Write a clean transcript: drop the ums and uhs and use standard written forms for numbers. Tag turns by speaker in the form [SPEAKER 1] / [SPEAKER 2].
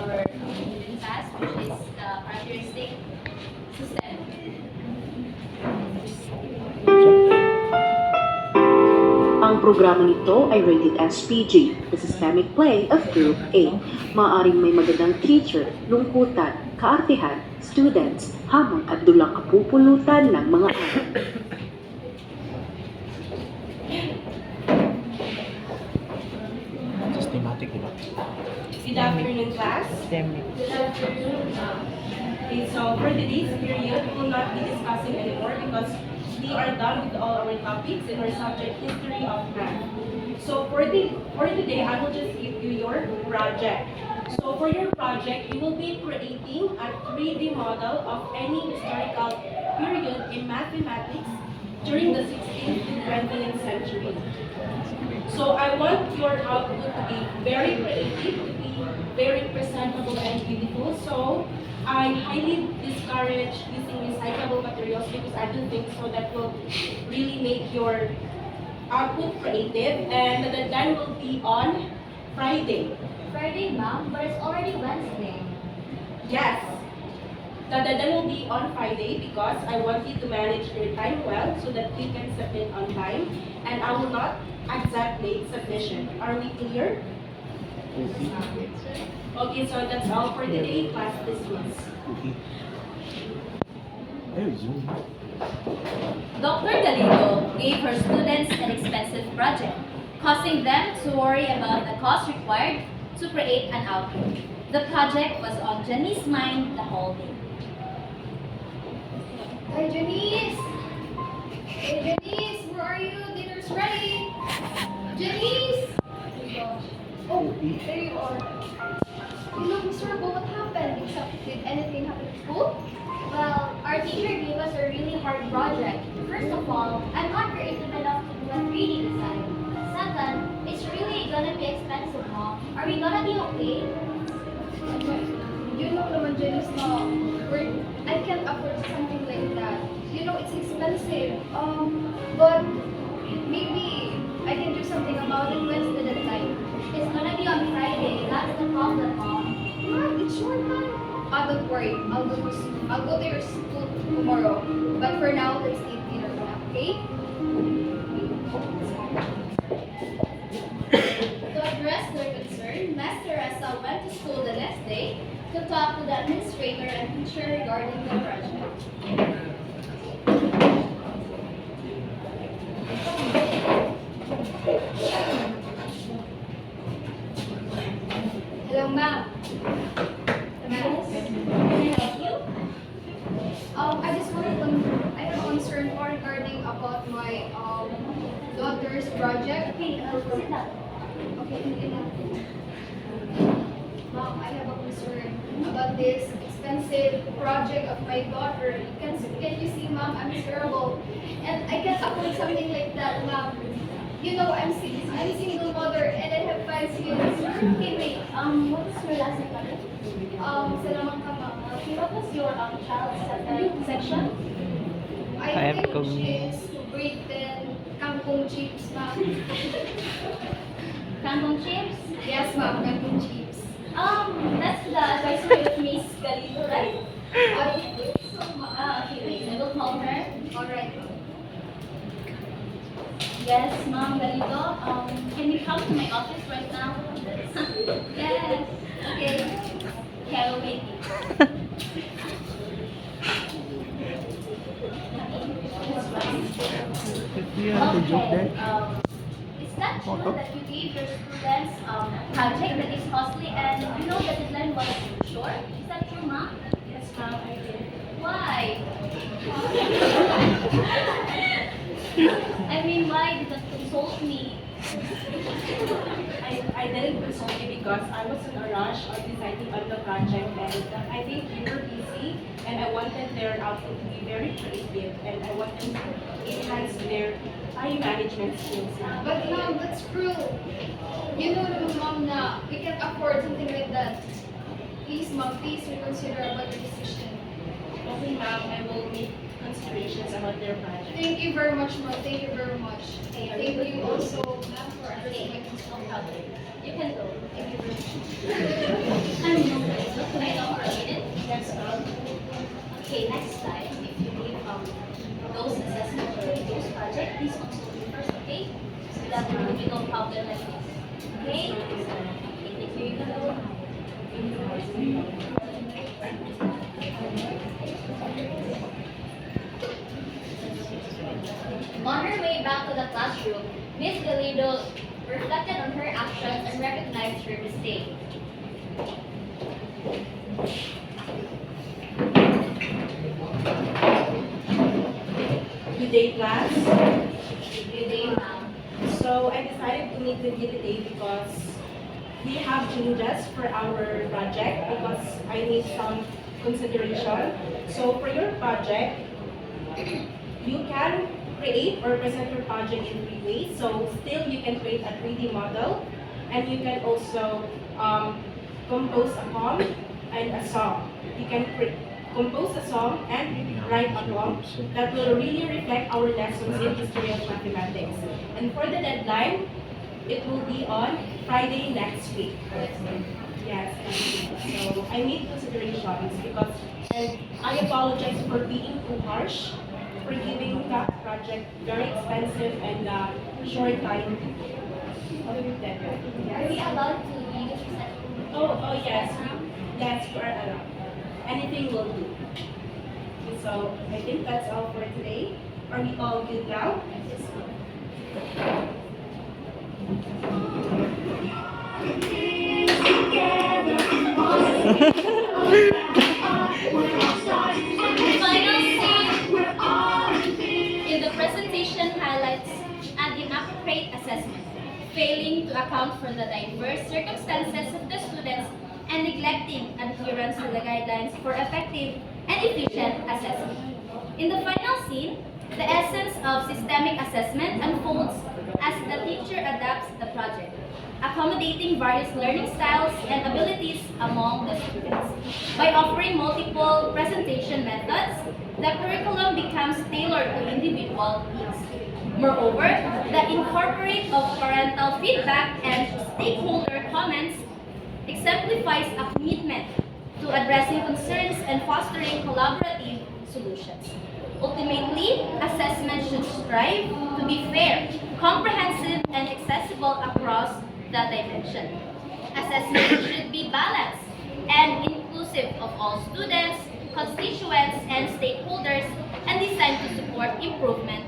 [SPEAKER 1] our hidden task, which is the characteristic system.
[SPEAKER 2] Ang programang ito ay rated as PG, the systemic play of Group A. Maaaring may magandang teacher, lungkutan, kaartehan, students, hamon at dulang kapupulutan ng mga aral.
[SPEAKER 3] Systematic, di ba?
[SPEAKER 4] Good afternoon, class.
[SPEAKER 3] Systemic.
[SPEAKER 4] Good afternoon. Okay, so for today's period, we will not be discussing anymore because we are done with all our topics in our subject history of math. So for today, I will just give you your project. So for your project, you will be creating a 3D model of any historical period in mathematics during the 16th to 20th century. So I want your output to be very creative, to be very presentable and beautiful. So I highly discourage using recyclable materials because I don't think so that will really make your output creative. And the deadline will be on Friday.
[SPEAKER 1] Friday, ma'am, but it's already Wednesday.
[SPEAKER 4] Yes. The deadline will be on Friday because I want you to manage your time well so that we can submit on time. And I will not accept late submission. Are we clear? Okay, so that's all for today. Class dismissed.
[SPEAKER 3] Ay, Zoom.
[SPEAKER 1] Dr. Galindo gave her students an expensive project, causing them to worry about the cost required to create an output. The project was on Jenny's mind the whole day.
[SPEAKER 5] Hey Janice! Hey Janice, where are you? Dinner's ready! Janice! Oh, there you are. You look miserable. What happened? Did anything happen at school?
[SPEAKER 6] Well, our teacher gave us a really hard project. First of all, I'm not creative enough to do a 3D design. Second, it's really gonna be expensive, Mom. Are we gonna be okay?
[SPEAKER 5] You know naman, Janice, na I can't afford something like that. You know, it's expensive. But maybe I can do something about it. When's the deadline?
[SPEAKER 6] It's gonna be on Friday. That's the problem, Mom.
[SPEAKER 5] What? It's short time. Don't worry. I'll go to your school tomorrow. But for now, let's eat dinner now, okay?
[SPEAKER 1] To address their concern, Ms. Teresa went to school the next day to talk to the administrator and teacher regarding the project.
[SPEAKER 5] Hello, ma'am.
[SPEAKER 1] Yes. Can I help you?
[SPEAKER 5] I just wanted to, I have a concern more regarding about my daughter's project.
[SPEAKER 6] Okay, sit down.
[SPEAKER 5] Okay, Mom, I have a concern about this expensive project of my daughter. Can you see, Mom, I'm miserable. And I can't afford something like that, Mom. You know, I'm single mother and I have 5 kids.
[SPEAKER 6] Okay, wait. What is your last name?
[SPEAKER 5] Salamat ka, Mama.
[SPEAKER 6] Okay, what was your child's section?
[SPEAKER 5] I
[SPEAKER 3] have
[SPEAKER 5] think
[SPEAKER 3] come-
[SPEAKER 5] she is grade 10 kangkong chips, Ma'am.
[SPEAKER 6] Kangkong chips?
[SPEAKER 5] Yes, Ma'am, kangkong chips.
[SPEAKER 6] That's the advisory of Miss Galindo, right?
[SPEAKER 5] I think so, Ma'am.
[SPEAKER 6] Okay, wait. I will call her.
[SPEAKER 5] Alright.
[SPEAKER 6] Yes, Ma'am Galindo. Can you come to my office right now? Yes. Okay. Okay, I will wait.
[SPEAKER 3] You have to joke there.
[SPEAKER 6] Is that true that you gave your students a project that is costly and you know the deadline was short? Is that true, Ma'am?
[SPEAKER 4] Yes, ma'am, I did.
[SPEAKER 6] Why? I mean, why did you consult me?
[SPEAKER 4] I didn't consult you because I was in a rush of deciding on the project and I think you were busy and I wanted their output to be very creative and I wanted to enhance their time management skills.
[SPEAKER 5] But Mom, that's cruel. You know naman, Mom, na we can't afford something like that. Please, Mom, please reconsider about your decision.
[SPEAKER 4] Okay, ma'am, I will make considerations about their project.
[SPEAKER 5] Thank you very much, Mom. Thank you very much.
[SPEAKER 6] Okay,
[SPEAKER 5] Thank you also, ma'am, for addressing my
[SPEAKER 6] Okay,
[SPEAKER 5] concern.
[SPEAKER 6] no problem. You can go.
[SPEAKER 5] Thank you very much.
[SPEAKER 6] I'm On her way back to the classroom, Miss Galindo reflected on her actions and recognized her mistake.
[SPEAKER 4] Good day, class.
[SPEAKER 6] Good day, ma'am.
[SPEAKER 4] So I decided to meet with you today because we have changes for our project because I need some consideration. So for your project, you can create or present your project in 3 ways. So still you can create a 3D model and you can also compose a poem and a song. You can compose a song and write a poem that will really reflect our lessons in history of mathematics. And for the deadline, it will be on Friday next week. Yes. So I need considerations because, and I apologize for being too harsh, for giving that project very expensive and short time.
[SPEAKER 6] Are we
[SPEAKER 4] Yes.
[SPEAKER 6] allowed to use such?
[SPEAKER 4] Oh yes. Yes, you are allowed. Anything will do. So I think that's all for today. Are we all good now?
[SPEAKER 1] Final scene in the presentation highlights an inappropriate assessment, failing to account for the diverse circumstances of the students and neglecting adherence to the guidelines for effective and efficient assessment. In the final scene, the essence of systemic assessment unfolds as the teacher adapts the project, accommodating various learning styles and abilities among the students. By offering multiple presentation methods, the curriculum becomes tailored to individual needs. Moreover, the incorporation of parental feedback and stakeholder comments exemplifies a commitment to addressing concerns and fostering collaborative solutions. Ultimately, assessment should strive to be fair, comprehensive, and accessible across the dimension. Assessment should be balanced and inclusive of all students, constituents, and stakeholders, and designed to support improvement